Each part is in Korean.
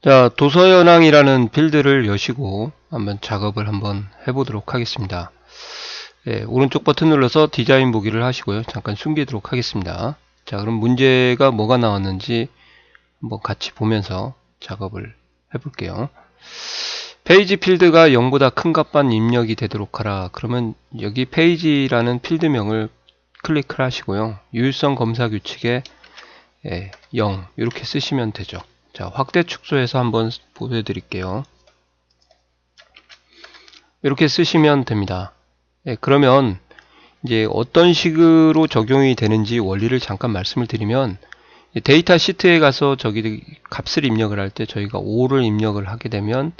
자, 도서현황이라는 필드를 여시고 한번 작업을 한번 해보도록 하겠습니다. 예, 오른쪽 버튼 눌러서 디자인 보기를 하시고요. 잠깐 숨기도록 하겠습니다. 자, 그럼 문제가 뭐가 나왔는지 한번 같이 보면서 작업을 해볼게요. 페이지 필드가 0보다 큰 값만 입력이 되도록 하라. 그러면 여기 페이지라는 필드명을 클릭을 하시고요. 유효성 검사 규칙에 0 이렇게 쓰시면 되죠. 자, 확대 축소해서 한번 보여드릴게요. 이렇게 쓰시면 됩니다. 그러면 이제 어떤 식으로 적용이 되는지 원리를 잠깐 말씀을 드리면, 데이터 시트에 가서 저기 값을 입력을 할 때 저희가 5를 입력을 하게 되면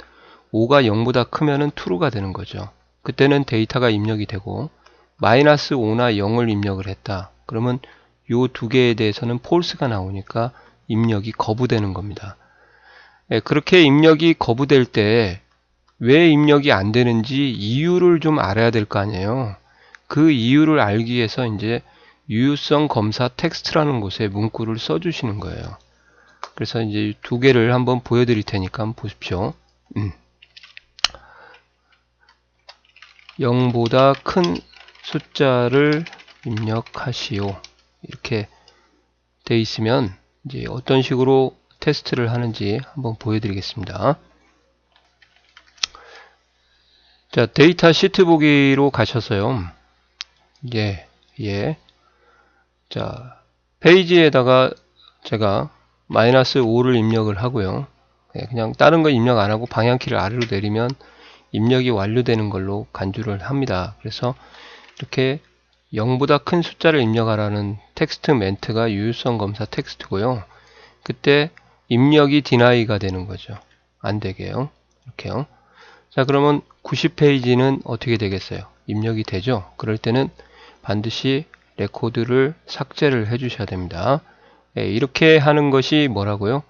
5가 0보다 크면은 true가 되는 거죠. 그때는 데이터가 입력이 되고, 마이너스 5나 0을 입력을 했다. 그러면 요 두 개에 대해서는 false가 나오니까 입력이 거부되는 겁니다. 그렇게 입력이 거부될 때 왜 입력이 안 되는지 이유를 좀 알아야 될 거 아니에요. 그 이유를 알기 위해서 이제 유효성 검사 텍스트라는 곳에 문구를 써주시는 거예요. 그래서 이제 두 개를 한번 보여드릴 테니까 한번 보십시오. 0보다 큰 숫자를 입력하시오. 이렇게 돼 있으면 이제 어떤 식으로 테스트를 하는지 한번 보여드리겠습니다. 자, 데이터 시트 보기로 가셔서요. 자, 페이지에다가 제가 마이너스 5를 입력을 하고요. 그냥 다른 거 입력 안 하고 방향키를 아래로 내리면 입력이 완료되는 걸로 간주를 합니다. 그래서 이렇게 0보다 큰 숫자를 입력하라는 텍스트 멘트가 유효성 검사 텍스트고요. 그때 입력이 디나이가 되는 거죠. 안 되게요. 이렇게요. 자, 그러면 90페이지는 어떻게 되겠어요? 입력이 되죠? 그럴 때는 반드시 레코드를 삭제를 해 주셔야 됩니다. 이렇게 하는 것이 뭐라고요?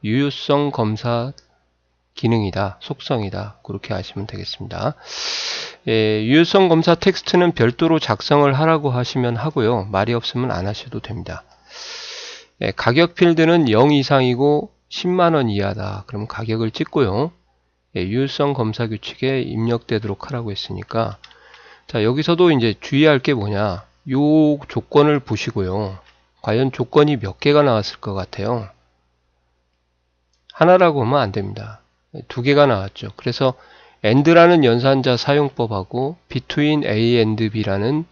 유효성 검사 기능이다, 속성이다. 그렇게 하시면 되겠습니다. 유효성 검사 텍스트는 별도로 작성을 하라고 하시면 하고요. 말이 없으면 안 하셔도 됩니다. 가격 필드는 0 이상이고 10만원 이하다. 그럼 가격을 찍고요. 유효성 검사 규칙에 입력되도록 하라고 했으니까, 자, 여기서도 이제 주의할 게 뭐냐, 요 조건을 보시고요. 과연 조건이 몇 개가 나왔을 것 같아요? 하나라고 하면 안 됩니다. 두 개가 나왔죠. 그래서 and라는 연산자 사용법하고 between a and b라는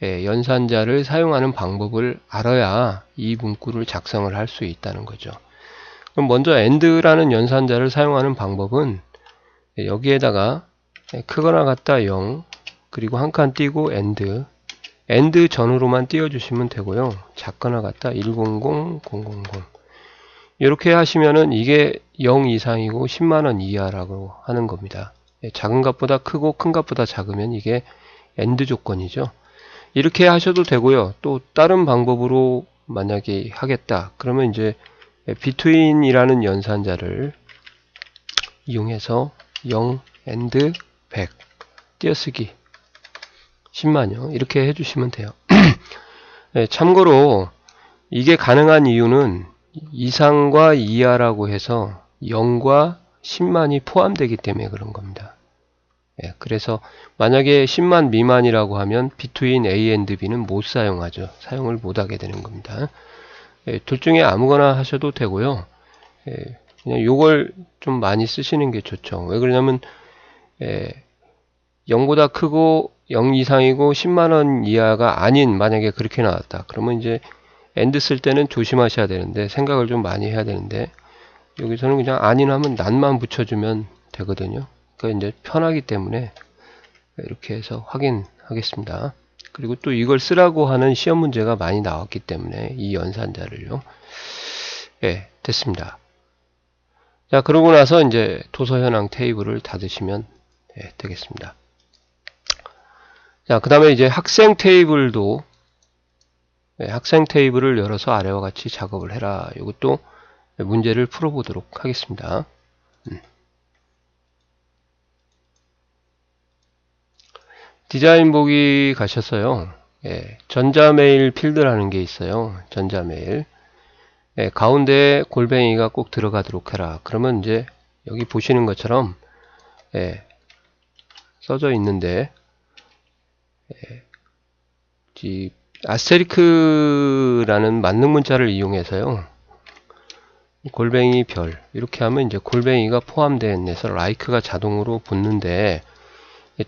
연산자를 사용하는 방법을 알아야 이 문구를 작성을 할 수 있다는 거죠. 그럼 먼저 and라는 연산자를 사용하는 방법은 여기에다가 크거나 같다 0, 그리고 한 칸 띄고 and 전후로만 띄워주시면 되고요. 작거나 같다 100, 000 이렇게 하시면은 이게 0 이상이고 10만원 이하라고 하는 겁니다. 작은 값보다 크고 큰 값보다 작으면 이게 AND 조건이죠. 이렇게 하셔도 되고요. 또 다른 방법으로 만약에 하겠다. 그러면 이제 between이라는 연산자를 이용해서 0 AND 100 띄어쓰기 10만요. 이렇게 해주시면 돼요. 참고로 이게 가능한 이유는 이상과 이하라고 해서 0과 10만이 포함되기 때문에 그런 겁니다. 그래서 만약에 10만 미만이라고 하면 between A and B는 못 사용하죠. 사용을 못하게 되는 겁니다. 둘 중에 아무거나 하셔도 되고요. 그냥 요걸 좀 많이 쓰시는 게 좋죠. 왜 그러냐면 0보다 크고 0 이상이고 10만원 이하가 아닌, 만약에 그렇게 나왔다. 그러면 이제 AND 쓸 때는 조심하셔야 되는데, 생각을 좀 많이 해야 되는데, 여기서는 그냥 아닌 하면 난만 붙여주면 되거든요. 그러니까 이제 편하기 때문에 이렇게 해서 확인하겠습니다. 그리고 또 이걸 쓰라고 하는 시험 문제가 많이 나왔기 때문에 이 연산자를요. 됐습니다. 자, 그러고 나서 이제 도서 현황 테이블을 닫으시면 되겠습니다. 자, 그 다음에 이제 학생 테이블도, 학생 테이블을 열어서 아래와 같이 작업을 해라. 이것도 문제를 풀어보도록 하겠습니다. 디자인 보기 가셔서요. 전자메일 필드라는 게 있어요. 전자메일. 가운데에 골뱅이가 꼭 들어가도록 해라. 그러면 이제 여기 보시는 것처럼 써져 있는데 이 아스테리크라는 만능 문자를 이용해서요. 골뱅이 별 이렇게 하면 이제 골뱅이가 포함된 데서 라이크가 자동으로 붙는데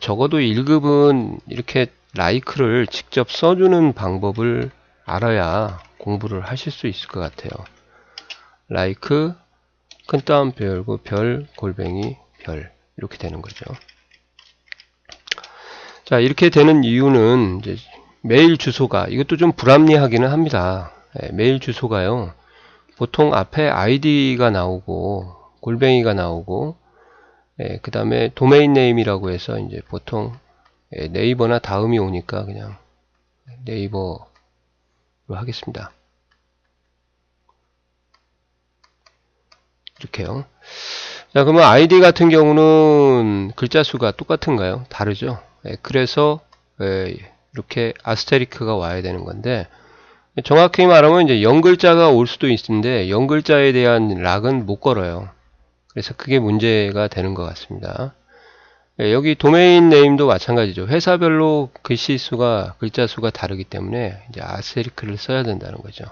적어도 1급은 이렇게 라이크를 직접 써주는 방법을 알아야 공부를 하실 수 있을 것 같아요. 라이크 큰 따옴표 열고 별 골뱅이 별 이렇게 되는 거죠. 자, 이렇게 되는 이유는 이제 메일 주소가 이것도 좀 불합리하기는 합니다. 메일 주소가요. 보통 앞에 아이디가 나오고 골뱅이가 나오고 그 다음에 도메인 네임이라고 해서 이제 보통 네이버나 다음이 오니까 그냥 네이버로 하겠습니다. 이렇게요. 자, 그러면 아이디 같은 경우는 글자 수가 똑같은가요? 다르죠. 그래서 이렇게 아스테리크가 와야 되는 건데 정확히 말하면 이제 0글자가 올 수도 있는데 0글자에 대한 락은 못 걸어요. 그래서 그게 문제가 되는 것 같습니다. 여기 도메인 네임도 마찬가지죠. 회사별로 글씨 수가 글자 수가 다르기 때문에 이제 아스테리크를 써야 된다는 거죠.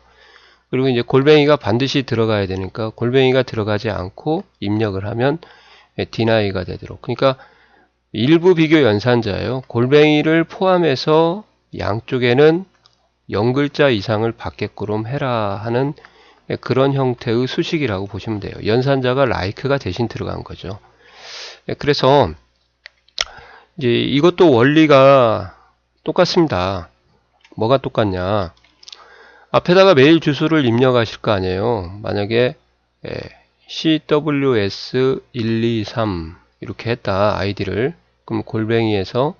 그리고 이제 골뱅이가 반드시 들어가야 되니까 골뱅이가 들어가지 않고 입력을 하면 디나이가 되도록. 그러니까 일부 비교 연산자예요. 골뱅이를 포함해서 양쪽에는 0글자 이상을 받게끔 해라 하는 그런 형태의 수식이라고 보시면 돼요. 연산자가 라이크가 대신 들어간 거죠. 그래서 이제 이것도 원리가 똑같습니다. 뭐가 똑같냐? 앞에다가 메일 주소를 입력하실 거 아니에요. 만약에 CWS123 이렇게 했다 아이디를 그럼 골뱅이에서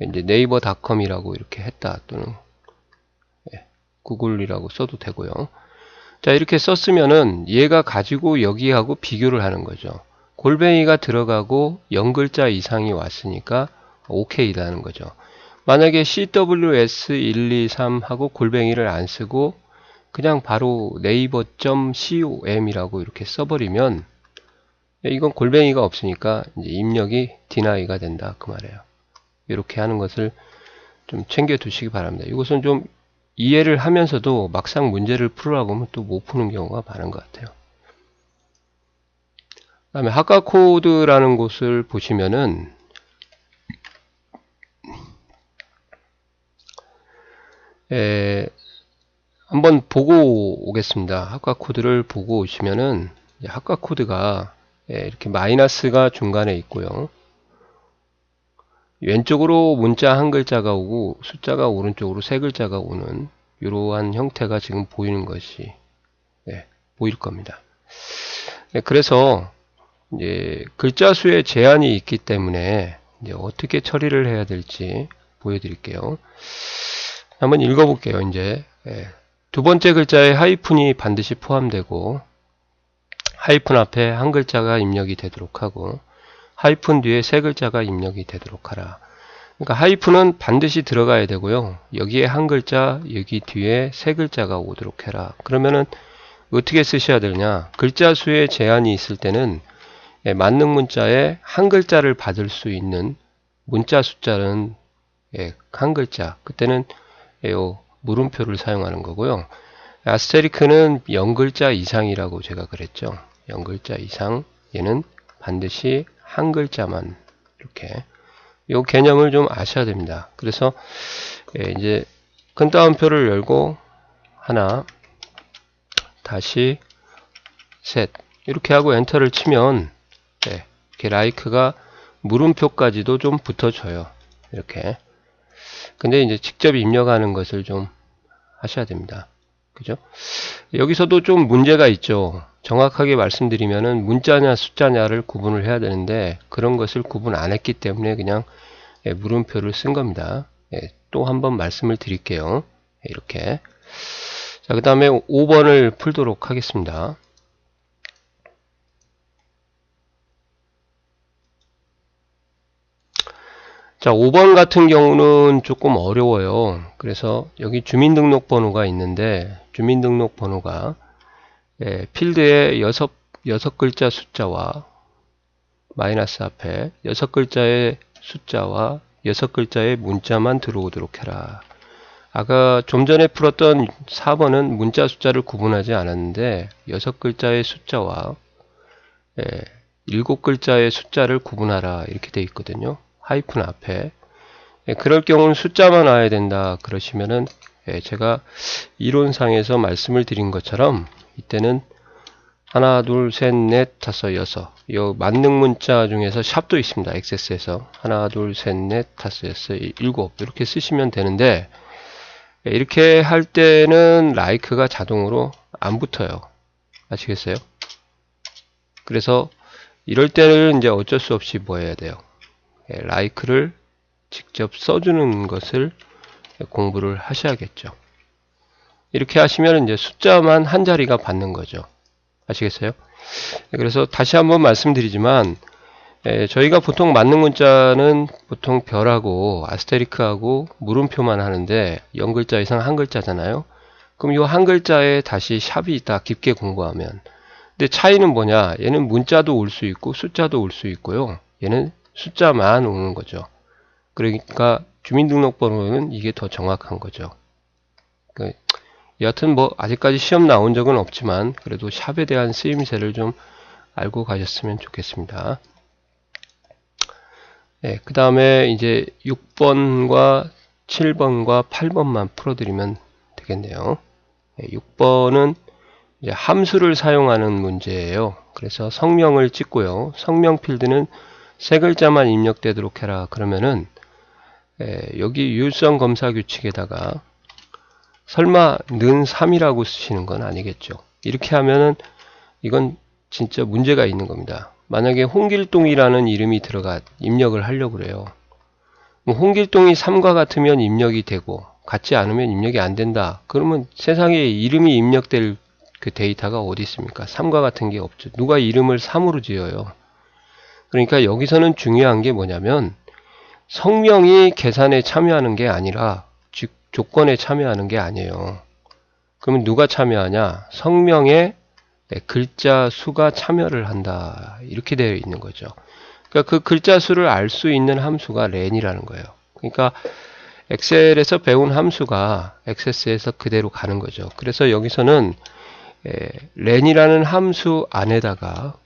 이제 네이버닷컴이라고 이렇게 했다 또는 구글이라고 써도 되고요. 자, 이렇게 썼으면은 얘가 가지고 여기하고 비교를 하는 거죠. 골뱅이가 들어가고 0글자 이상이 왔으니까 OK라는 거죠. 만약에 CWS123하고 골뱅이를 안 쓰고 그냥 바로 네이버.com이라고 이렇게 써버리면 이건 골뱅이가 없으니까 이제 입력이 디나이가 된다 그 말이에요. 이렇게 하는 것을 좀 챙겨 두시기 바랍니다. 이것은 좀 이해를 하면서도 막상 문제를 풀으라고 하면 또 못 푸는 경우가 많은 것 같아요. 그 다음에 학과 코드라는 곳을 보시면은 한번 보고 오겠습니다. 학과 코드를 보고 오시면은 학과 코드가 이렇게 마이너스가 중간에 있고요. 왼쪽으로 문자 한 글자가 오고 숫자가 오른쪽으로 세 글자가 오는 이러한 형태가 지금 보이는 것이 보일 겁니다. 그래서 이제 글자 수에 제한이 있기 때문에 이제 어떻게 처리를 해야 될지 보여드릴게요. 한번 읽어볼게요. 이제 두 번째 글자에 하이픈이 반드시 포함되고 하이픈 앞에 한 글자가 입력이 되도록 하고 하이픈 뒤에 세 글자가 입력이 되도록 하라. 그러니까 하이픈은 반드시 들어가야 되고요. 여기에 한 글자, 여기 뒤에 세 글자가 오도록 해라. 그러면은 어떻게 쓰셔야 되느냐? 글자 수에 제한이 있을 때는 만능 문자에 한 글자를 받을 수 있는 문자 숫자는 한 글자. 그때는 물음표를 사용하는 거고요. 아스테리크는 0글자 이상이라고 제가 그랬죠. 0글자 이상. 얘는 반드시 한 글자만 이렇게 이 개념을 좀 아셔야 됩니다. 그래서 이제 큰 따옴표를 열고 하나 다시 셋 이렇게 하고 엔터를 치면 이렇게 라이크가 물음표까지도 좀 붙어줘요. 이렇게. 근데 이제 직접 입력하는 것을 좀 하셔야 됩니다. 그죠? 여기서도 좀 문제가 있죠. 정확하게 말씀드리면은 문자냐 숫자냐를 구분을 해야 되는데 그런 것을 구분 안 했기 때문에 그냥 물음표를 쓴 겁니다. 또 한번 말씀을 드릴게요. 이렇게. 자, 그 다음에 5번을 풀도록 하겠습니다. 자, 5번 같은 경우는 조금 어려워요. 그래서 여기 주민등록번호가 있는데 주민등록번호가 필드의 여섯 글자 숫자와 마이너스 앞에 6글자의 숫자와 6글자의 문자만 들어오도록 해라. 아까 좀 전에 풀었던 4번은 문자 숫자를 구분하지 않았는데 6글자의 숫자와 7글자의 숫자를 구분하라 이렇게 되어 있거든요. 하이픈 앞에. 그럴 경우는 숫자만 와야 된다 그러시면은 제가 이론상에서 말씀을 드린 것처럼 이때는 하나, 둘, 셋, 넷, 다섯, 여섯. 이 만능 문자 중에서 샵도 있습니다. 액세스에서 하나, 둘, 셋, 넷, 다섯, 여섯, 일곱 이렇게 쓰시면 되는데 이렇게 할 때는 like가 자동으로 안 붙어요. 아시겠어요? 그래서 이럴 때는 이제 어쩔 수 없이 뭐 해야 돼요? like를 직접 써주는 것을 공부를 하셔야겠죠. 이렇게 하시면 이제 숫자만 한 자리가 받는 거죠. 아시겠어요? 그래서 다시 한번 말씀드리지만 저희가 보통 만능 문자는 보통 별하고 아스테리크하고 물음표만 하는데 0글자 이상 한 글자잖아요. 그럼 이 한 글자에 다시 샵이 있다 깊게 공부하면. 근데 차이는 뭐냐? 얘는 문자도 올 수 있고 숫자도 올 수 있고요. 얘는 숫자만 오는 거죠. 그러니까 주민등록번호는 이게 더 정확한 거죠. 여하튼 뭐 아직까지 시험 나온 적은 없지만 그래도 샵에 대한 쓰임새를 좀 알고 가셨으면 좋겠습니다. 그 다음에 이제 6번과 7번과 8번만 풀어드리면 되겠네요. 6번은 이제 함수를 사용하는 문제예요. 그래서 성명을 찍고요. 성명 필드는 세 글자만 입력되도록 해라. 그러면은 여기 유효성 검사 규칙에다가 설마 는 3이라고 쓰시는 건 아니겠죠. 이렇게 하면은 이건 진짜 문제가 있는 겁니다. 만약에 홍길동이라는 이름이 들어가 입력을 하려고 그래요. 홍길동이 3과 같으면 입력이 되고 같지 않으면 입력이 안 된다. 그러면 세상에 이름이 입력될 그 데이터가 어디 있습니까? 3과 같은 게 없죠. 누가 이름을 3으로 지어요. 그러니까 여기서는 중요한 게 뭐냐면 성명이 계산에 참여하는 게 아니라 즉 조건에 참여하는 게 아니에요. 그러면 누가 참여하냐? 성명의 글자 수가 참여를 한다. 이렇게 되어 있는 거죠. 그러니까 그 글자 수를 알 수 있는 함수가 len이라는 거예요. 그러니까 엑셀에서 배운 함수가 액세스에서 그대로 가는 거죠. 그래서 여기서는 len이라는 함수 안에다가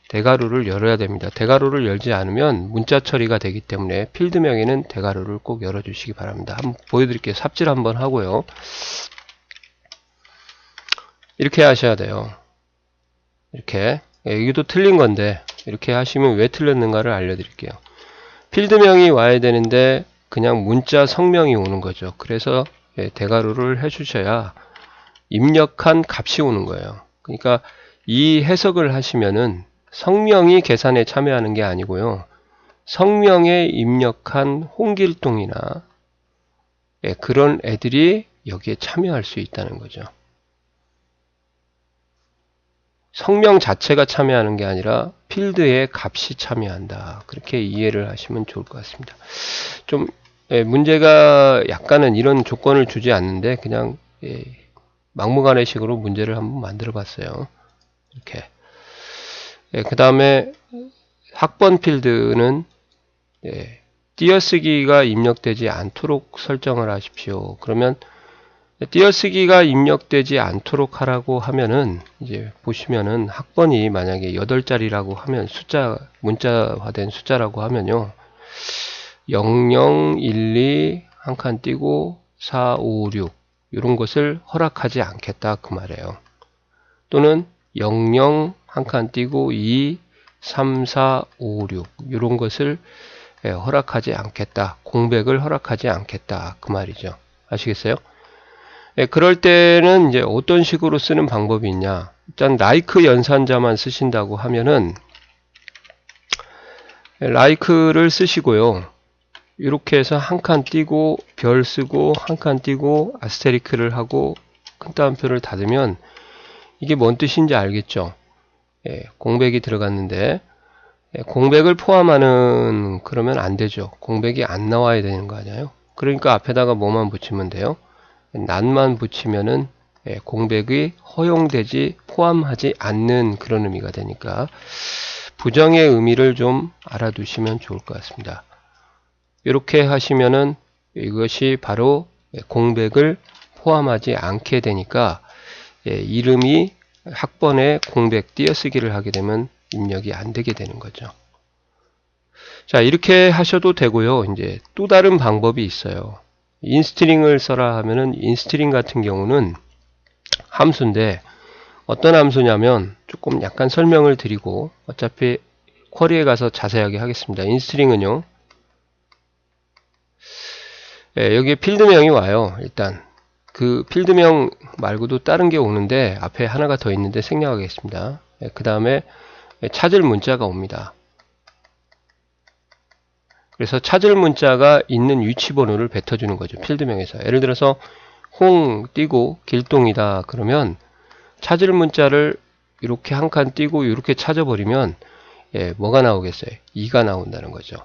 대괄호를 열어야 됩니다. 대괄호를 열지 않으면 문자 처리가 되기 때문에 필드명에는 대괄호를 꼭 열어주시기 바랍니다. 한번 보여드릴게요. 삽질 한번 하고요. 이렇게 하셔야 돼요. 이렇게. 여기도 틀린 건데 이렇게 하시면 왜 틀렸는가를 알려드릴게요. 필드명이 와야 되는데 그냥 문자 성명이 오는 거죠. 그래서 대괄호를 해주셔야 입력한 값이 오는 거예요. 그러니까 이 해석을 하시면은 성명이 계산에 참여하는 게 아니고요. 성명에 입력한 홍길동이나 그런 애들이 여기에 참여할 수 있다는 거죠. 성명 자체가 참여하는 게 아니라 필드의 값이 참여한다. 그렇게 이해를 하시면 좋을 것 같습니다. 좀 문제가 약간은 이런 조건을 주지 않는데 그냥 막무가내식으로 문제를 한번 만들어 봤어요. 이렇게. 그 다음에 학번 필드는 띄어쓰기가 입력되지 않도록 설정을 하십시오. 그러면 띄어쓰기가 입력되지 않도록 하라고 하면은 이제 보시면은 학번이 만약에 8자리라고 하면 숫자 문자화된 숫자라고 하면요. 00, 12 한 칸 띄고 4, 5, 6 이런 것을 허락하지 않겠다 그 말이에요. 또는 00 한 칸 띄고 2, 3, 4, 5, 6 이런 것을 허락하지 않겠다. 공백을 허락하지 않겠다 그 말이죠. 아시겠어요? 그럴 때는 이제 어떤 식으로 쓰는 방법이 있냐. 일단 like 연산자만 쓰신다고 하면은 like를 쓰시고요. 이렇게 해서 한 칸 띄고 별 쓰고 한 칸 띄고 아스테리크를 하고 큰 따옴표를 닫으면 이게 뭔 뜻인지 알겠죠? 공백이 들어갔는데 공백을 포함하는 그러면 안 되죠. 공백이 안 나와야 되는 거 아니에요? 그러니까 앞에다가 뭐만 붙이면 돼요? 낫만 붙이면은 공백이 허용되지 포함하지 않는 그런 의미가 되니까 부정의 의미를 좀 알아두시면 좋을 것 같습니다. 이렇게 하시면은 이것이 바로 공백을 포함하지 않게 되니까 이름이 학번에 공백 띄어쓰기를 하게 되면 입력이 안 되게 되는 거죠. 자, 이렇게 하셔도 되고요. 이제 또 다른 방법이 있어요. 인스트링을 써라 하면은 인스트링 같은 경우는 함수인데 어떤 함수냐면 조금 약간 설명을 드리고 어차피 쿼리에 가서 자세하게 하겠습니다. 인스트링은요. 여기에 필드명이 와요. 일단 그 필드명 말고도 다른 게 오는데 앞에 하나가 더 있는데 생략하겠습니다. 그 다음에 찾을 문자가 옵니다. 그래서 찾을 문자가 있는 위치 번호를 뱉어주는 거죠. 필드명에서. 예를 들어서 홍 띄고 길동이다 그러면 찾을 문자를 이렇게 한 칸 띄고 이렇게 찾아버리면 뭐가 나오겠어요? 2가 나온다는 거죠.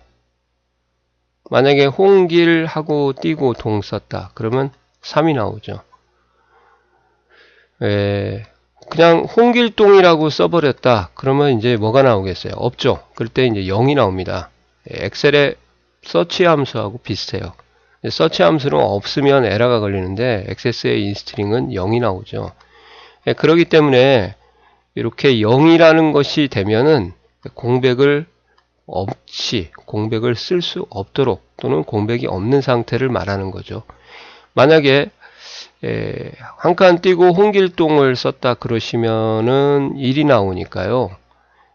만약에 홍길 하고 띄고 동 썼다 그러면 3이 나오죠. 그냥 홍길동이라고 써버렸다 그러면 이제 뭐가 나오겠어요? 없죠. 그럴 때 이제 0이 나옵니다. 엑셀의 서치 함수하고 비슷해요. 서치 함수는 없으면 에러가 걸리는데 액세스의 인스트링은 0이 나오죠. 그렇기 때문에 이렇게 0이라는 것이 되면은 공백을 쓸 수 없도록 또는 공백이 없는 상태를 말하는 거죠. 만약에 한 칸 띄고 홍길동을 썼다 그러시면은 1이 나오니까요.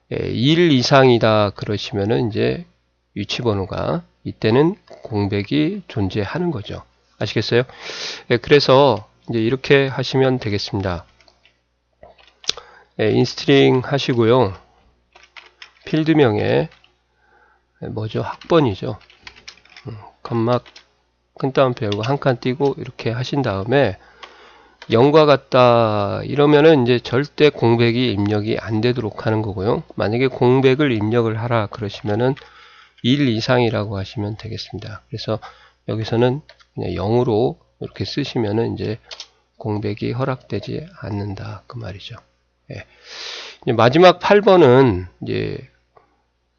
1 이상이다 그러시면은 이제 위치 번호가 이때는 공백이 존재하는 거죠. 아시겠어요? 그래서 이제 이렇게 하시면 되겠습니다. 인스트링 하시고요. 필드명에 뭐죠? 학번이죠. 컴마 큰 따옴표 열고 한 칸 띄고 이렇게 하신 다음에 0과 같다 이러면은 이제 절대 공백이 입력이 안 되도록 하는 거고요. 만약에 공백을 입력을 하라 그러시면은 1 이상이라고 하시면 되겠습니다. 그래서 여기서는 그냥 0으로 이렇게 쓰시면은 이제 공백이 허락되지 않는다 그 말이죠. 이제 마지막 8번은 이제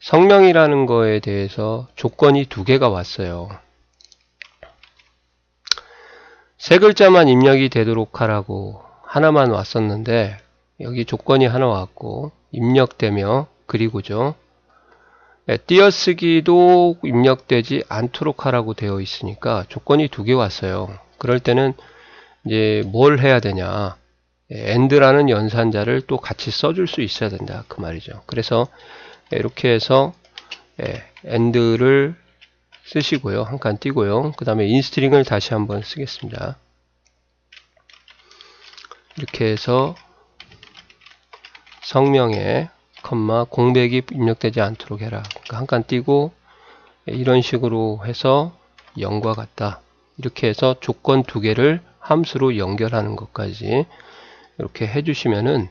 성명이라는 거에 대해서 조건이 2개가 왔어요. 세 글자만 입력이 되도록 하라고 하나만 왔었는데 여기 조건이 하나 왔고 입력되며 그리고죠. 띄어쓰기도 입력되지 않도록 하라고 되어 있으니까 조건이 2개 왔어요. 그럴 때는 이제 뭘 해야 되냐. and라는 연산자를 또 같이 써줄 수 있어야 된다. 그 말이죠. 그래서 이렇게 해서 and를 쓰시고요. 한 칸 띄고요. 그 다음에 인스트링을 다시 한번 쓰겠습니다. 이렇게 해서 성명에 컴마 공백이 입력되지 않도록 해라. 그러니까 한 칸 띄고 이런 식으로 해서 0과 같다. 이렇게 해서 조건 2개를 함수로 연결하는 것까지 이렇게 해주시면은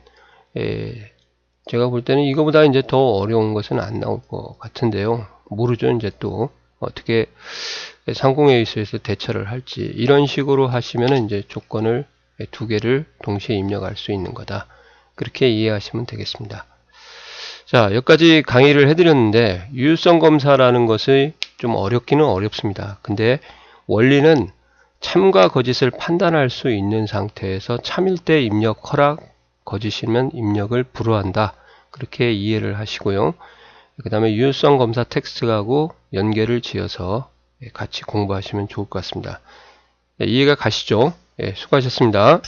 제가 볼 때는 이거보다 이제 더 어려운 것은 안 나올 것 같은데요. 모르죠. 이제 또 어떻게 상공회의소에서 대처를 할지 이런 식으로 하시면은 이제 조건을 2개를 동시에 입력할 수 있는 거다. 그렇게 이해하시면 되겠습니다. 자, 여기까지 강의를 해드렸는데 유효성 검사라는 것이 좀 어렵기는 어렵습니다. 근데 원리는 참과 거짓을 판단할 수 있는 상태에서 참일 때 입력 허락, 거짓이면 입력을 불허한다. 그렇게 이해를 하시고요. 그 다음에 유효성 검사 텍스트하고 연결을 지어서 같이 공부하시면 좋을 것 같습니다. 이해가 가시죠? 수고하셨습니다.